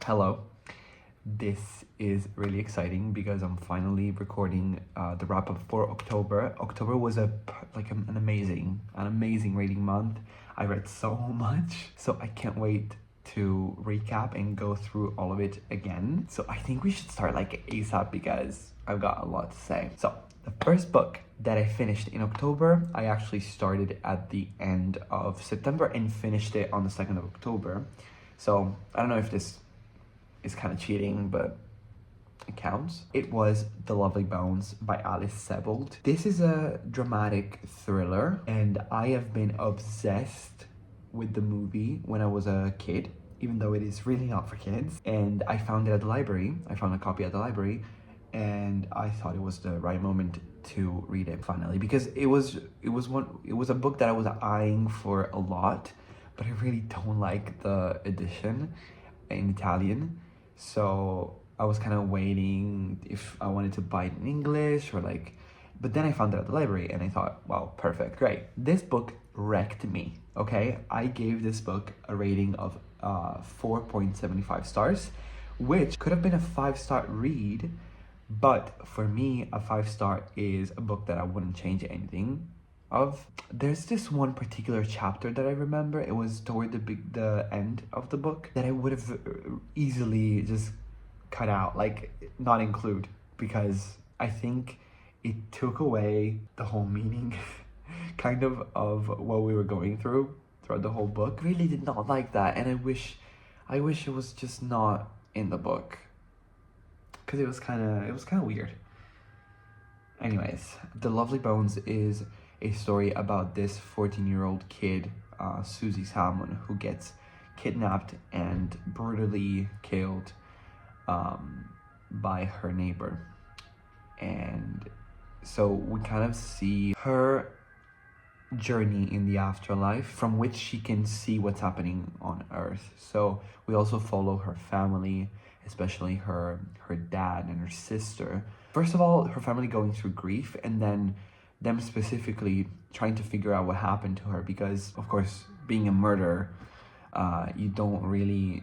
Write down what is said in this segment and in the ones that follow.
Hello. This is really exciting because I'm finally recording the wrap up for October. October was an amazing reading month. I read so much, so I can't wait to recap and go through all of it again. So I think we should start like ASAP because I've got a lot to say. So the first book that I finished in October, I actually started at the end of September and finished it on the 2nd of October. So I don't know if this is kind of cheating, but it counts. It was The Lovely Bones by Alice Sebold. This is a dramatic thriller, and I have been obsessed with the movie when I was a kid, even though it is really not for kids. And I found it at the library. I found a copy at the library, and I thought it was the right moment to read it finally, because it was a book that I was eyeing for a lot, but I really don't like the edition in Italian. So I was kind of waiting if I wanted to buy it in English but then I found it at the library and I thought, wow, perfect, great. This book wrecked me, okay? I gave this book a rating of 4.75 stars, which could have been a 5-star read, but for me, a 5-star is a book that I wouldn't change anything of. There's this one particular chapter that I remember. It was toward the end of the book that I would have easily just cut out, like not include, because I think it took away the whole meaning kind of what we were going throughout the whole book. Really did not like that, and I wish it was just not in the book, because it was kind of weird. Anyways, The Lovely Bones is a story about this 14-year-old kid, Susie Salmon, who gets kidnapped and brutally killed by her neighbor. And so we kind of see her journey in the afterlife, from which she can see what's happening on Earth. So we also follow her family, especially her dad and her sister. First of all, her family going through grief, and then them specifically trying to figure out what happened to her, because of course, being a murderer, you don't really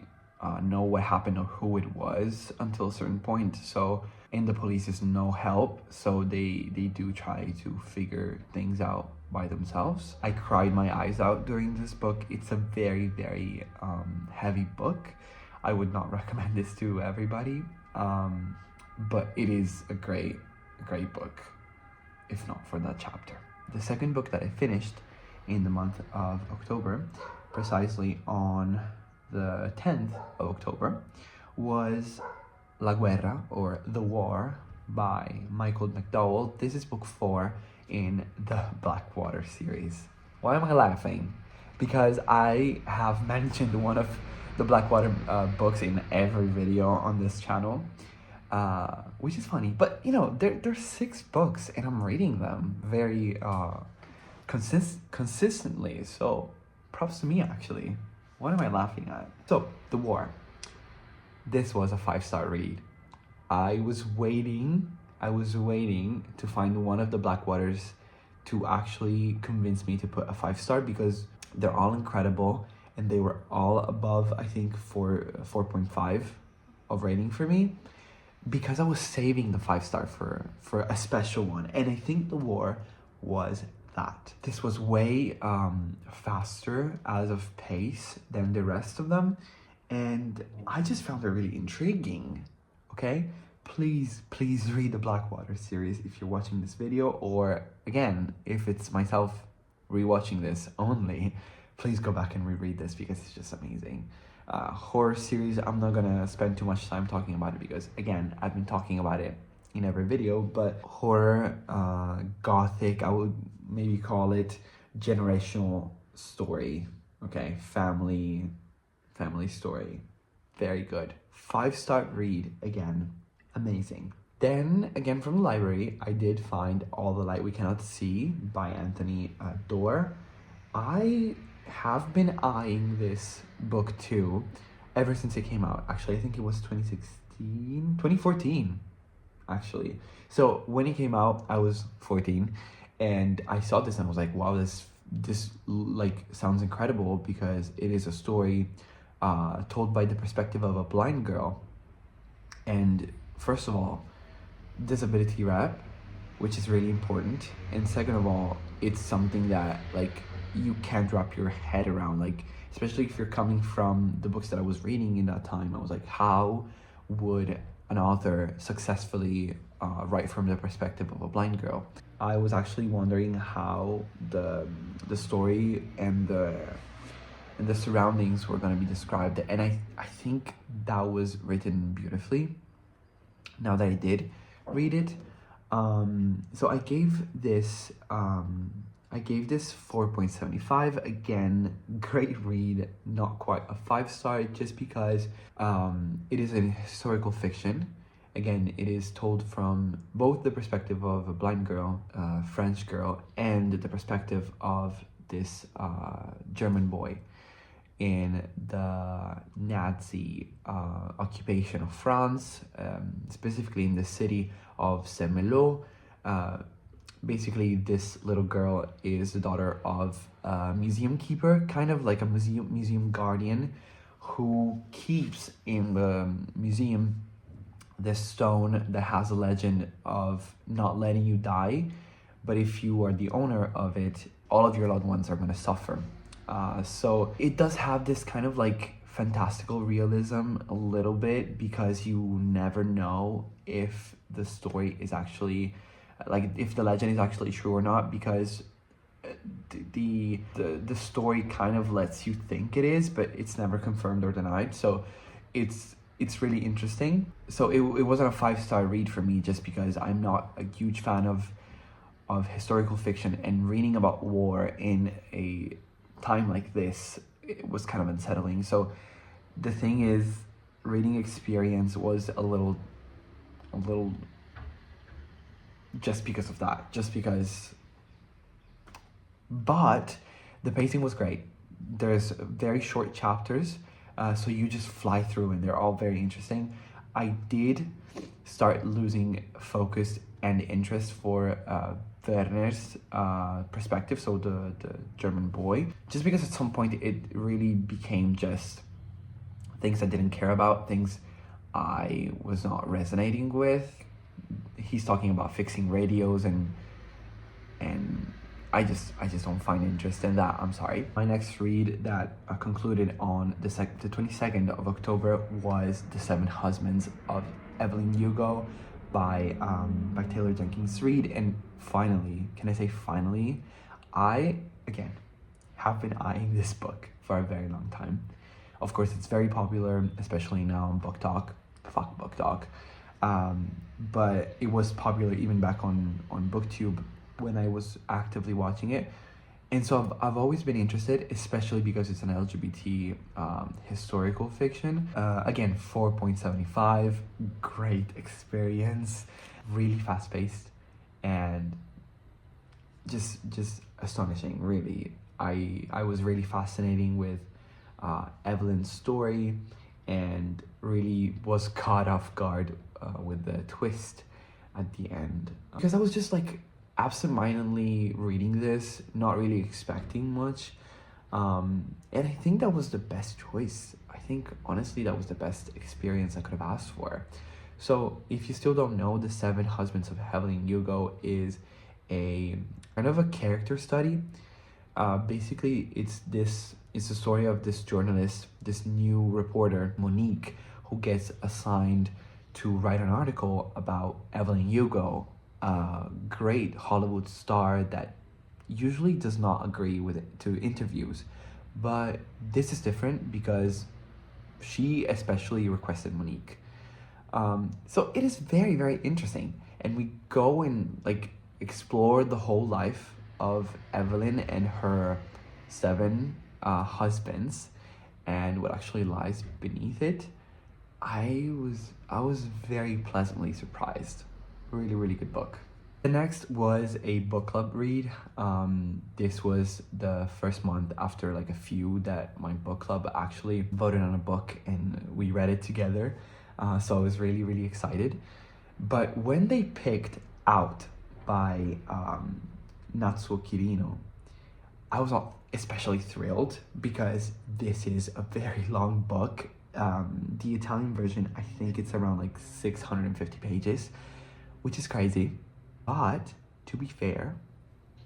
know what happened or who it was until a certain point. So, and the police is no help, so they do try to figure things out by themselves. I cried my eyes out during this book. It's a very, very heavy book. I would not recommend this to everybody, but it is a great book, if not for that chapter. The second book that I finished in the month of October, precisely on the 10th of October, was La Guerra, or The War, by Michael McDowell. This is book 4 in the Blackwater series. Why am I laughing? Because I have mentioned one of the Blackwater books in every video on this channel, which is funny. But you know, there's 6 books and I'm reading them very consistently. So props to me, actually. What am I laughing at? So, The War. This was a 5-star read. I was waiting to find one of the Blackwaters to actually convince me to put a 5-star, because they're all incredible and they were all above, I think, 4.5 of rating for me, because I was saving the 5-star for a special one. And I think The War was that. This was way faster as of pace than the rest of them, and I just found it really intriguing. Okay, please read the Blackwater series if you're watching this video, or again, if it's myself rewatching this only, please go back and reread this, because it's just amazing. Horror series, I'm not gonna spend too much time talking about it, because again, I've been talking about it in every video. But horror, gothic, I would maybe call it generational story. Okay, family story, very good. 5-star read, again, amazing. Then again, from the library, I did find All the Light We Cannot See by Anthony Doerr. I have been eyeing this book too ever since it came out. Actually, I think it was 2014 actually. So when it came out, I was 14 and I saw this and I was like, wow, this like sounds incredible, because it is a story told by the perspective of a blind girl. And first of all, disability rap, which is really important, and second of all, it's something that like you can't wrap your head around, like especially if you're coming from the books that I was reading in that time. I was like, how would an author successfully write from the perspective of a blind girl? I was actually wondering how the story and the surroundings were going to be described, and I think that was written beautifully now that I did read it. So I gave this 4.75. Again, great read, not quite a 5-star, just because it is a historical fiction. Again, it is told from both the perspective of a blind girl, French girl, and the perspective of this German boy in the Nazi occupation of France, specifically in the city of Saint-Malo. Basically, this little girl is the daughter of a museum keeper, kind of like a museum guardian, who keeps in the museum this stone that has a legend of not letting you die, but if you are the owner of it, all of your loved ones are going to suffer. So it does have this kind of like fantastical realism a little bit, because you never know if the story is actually, like, if the legend is actually true or not, because the story kind of lets you think it is, but it's never confirmed or denied. So it's really interesting. So it wasn't a 5-star read for me, just because I'm not a huge fan of historical fiction, and reading about war in a time like this, it was kind of unsettling. So the thing is, reading experience was a little just because of that, but the pacing was great. There's very short chapters, so you just fly through, and they're all very interesting. I did start losing focus and interest for Werner's perspective, so the German boy, just because at some point it really became just things I didn't care about, things I was not resonating with. He's talking about fixing radios, and I just don't find interest in that. I'm sorry. My next read that concluded on the 22nd of October was The Seven Husbands of Evelyn Hugo by Taylor Jenkins Reid. And finally, can I say finally, I again have been eyeing this book for a very long time. Of course, it's very popular, especially now on Book Talk. Fuck Book Talk. But it was popular even back on BookTube when I was actively watching it. And so I've always been interested, especially because it's an LGBT historical fiction. Again, 4.75, great experience, really fast-paced, and just astonishing, really. I was really fascinating with Evelyn's story, and really was caught off guard with the twist at the end. Because I was just like absentmindedly reading this, not really expecting much. And I think that was the best choice. I think honestly that was the best experience I could have asked for. So if you still don't know, The Seven Husbands of Evelyn Hugo is a kind of a character study. Basically it's the story of this journalist, this new reporter, Monique, who gets assigned to write an article about Evelyn Hugo, a great Hollywood star that usually does not agree to interviews. But this is different because she especially requested Monique. So it is very, very interesting. And we go and like explore the whole life of Evelyn and her 7 husbands, and what actually lies beneath it. I was very pleasantly surprised. Really, really good book. The next was a book club read. This was the first month after like a few that my book club actually voted on a book and we read it together. So I was really, really excited. But when they picked Out by Natsuo Kirino, especially thrilled because this is a very long book. The Italian version, I think it's around like 650 pages, which is crazy. But to be fair,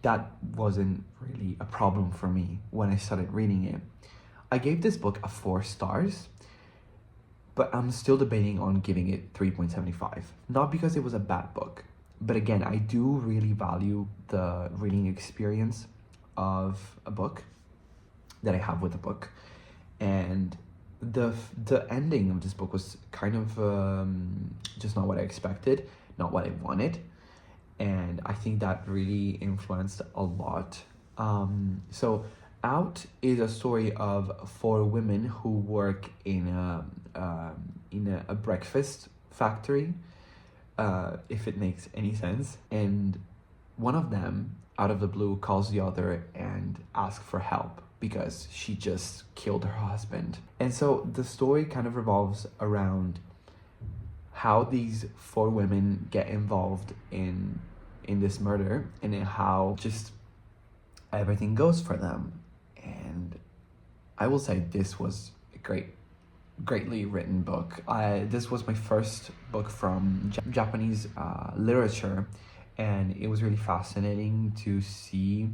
that wasn't really a problem for me when I started reading it. I gave this book a 4 stars, but I'm still debating on giving it 3.75. Not because it was a bad book, but again, I do really value the reading experience of a book that I have with a book. And the ending of this book was kind of just not what I expected, not what I wanted. And I think that really influenced a lot. So Out is a story of 4 women who work in a breakfast factory, if it makes any sense. And one of them, out of the blue, calls the other and asks for help because she just killed her husband. And so the story kind of revolves around how these 4 women get involved in this murder and in how just everything goes for them. And I will say this was a greatly written book. This was my first book from Japanese literature, and it was really fascinating to see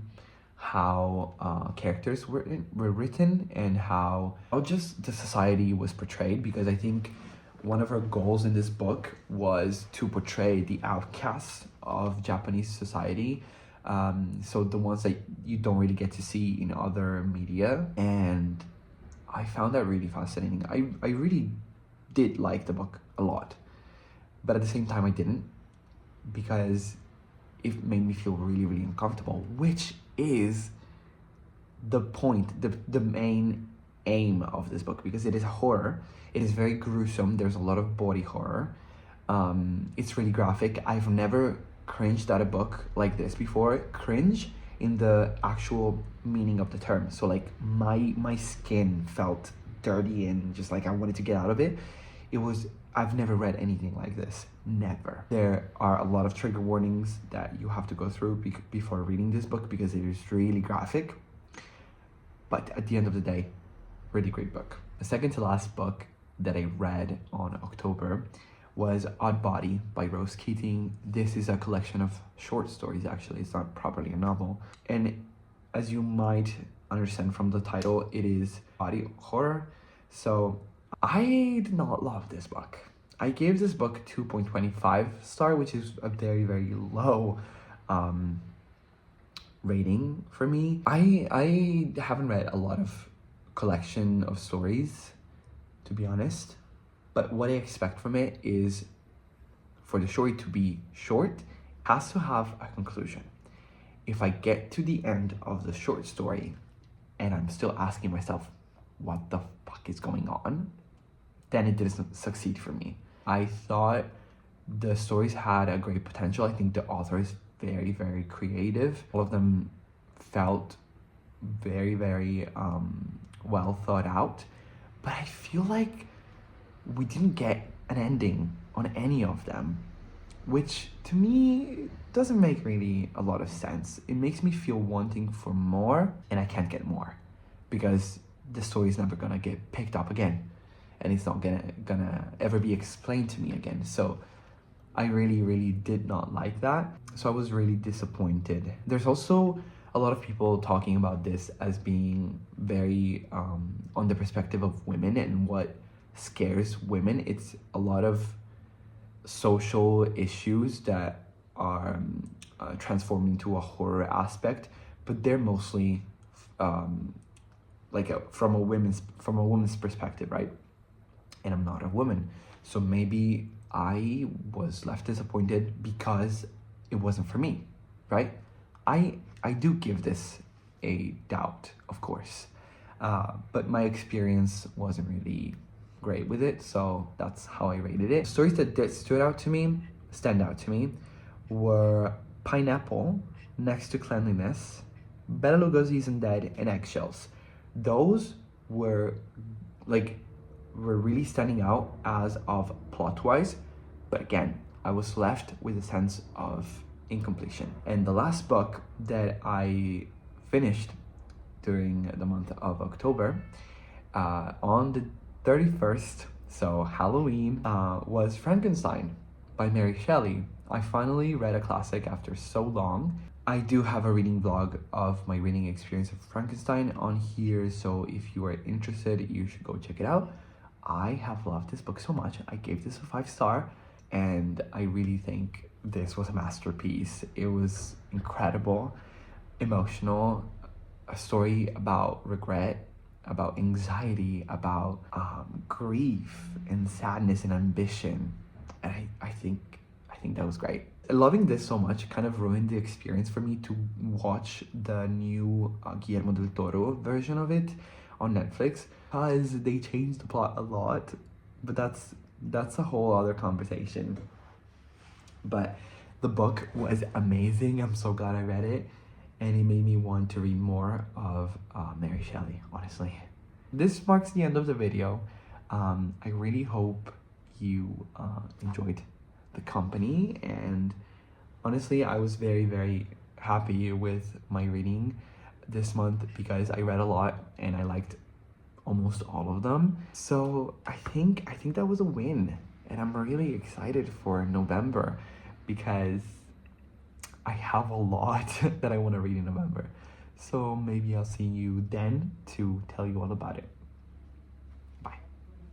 how characters were written and how just the society was portrayed, because I think one of her goals in this book was to portray the outcasts of Japanese society, so the ones that you don't really get to see in other media. And I found that really fascinating. I really did like the book a lot, but at the same time I didn't, because it made me feel really, really uncomfortable, which is the point, the main aim of this book, because it is horror. It is very gruesome. There's a lot of body horror. It's really graphic. I've never cringed at a book like this before. Cringe in the actual meaning of the term. So like my skin felt dirty and just like I wanted to get out of it. I've never read anything like this. Never. There are a lot of trigger warnings that you have to go through before reading this book, because it is really graphic. But at the end of the day, really great book. The second to last book that I read on October was Odd Body by Rose Keating. This is a collection of short stories, actually. It's not properly a novel. And as you might understand from the title, it is body horror. So I did not love this book. I gave this book 2.25 star, which is a very, very low rating for me. I haven't read a lot of collection of stories, to be honest, but what I expect from it is for the story to be short, it has to have a conclusion. If I get to the end of the short story and I'm still asking myself what the fuck is going on, then it didn't succeed for me. I thought the stories had a great potential. I think the author is very, very creative. All of them felt very, very well thought out, but I feel like we didn't get an ending on any of them, which to me doesn't make really a lot of sense. It makes me feel wanting for more, and I can't get more because the story is never gonna get picked up again, and it's not gonna ever be explained to me again. So I really, really did not like that. So I was really disappointed. There's also a lot of people talking about this as being very on the perspective of women and what scares women. It's a lot of social issues that are transformed into a horror aspect, but they're mostly from a woman's perspective, right? And I'm not a woman, so maybe I was left disappointed because it wasn't for me, right? I do give this a doubt, of course, but my experience wasn't really great with it, so that's how I rated it. Stories that stand out to me were Pineapple, Next to Cleanliness, Bela Lugosi Isn't Dead, and Eggshells. Those were really standing out as of plot-wise, but again, I was left with a sense of incompletion. And the last book that I finished during the month of October. On the 31st, so Halloween, was Frankenstein by Mary Shelley. I finally read a classic after so long. I do have a reading vlog of my reading experience of Frankenstein on here, so if you are interested, you should go check it out. I have loved this book so much. I gave this a 5-star, and I really think this was a masterpiece. It was incredible, emotional, a story about regret, about anxiety, about grief and sadness and ambition. And I think that was great. Loving this so much kind of ruined the experience for me to watch the new Guillermo del Toro version of it on Netflix, because they changed the plot a lot, but that's a whole other conversation. But the book was amazing. I'm so glad I read it, and it made me want to read more of Mary Shelley, honestly. This marks the end of the video. I really hope you enjoyed the company, and honestly, I was very, very happy with my reading this month because I read a lot and I liked almost all of them. So I think that was a win, and I'm really excited for November because I have a lot that I want to read in November. So maybe I'll see you then to tell you all about it.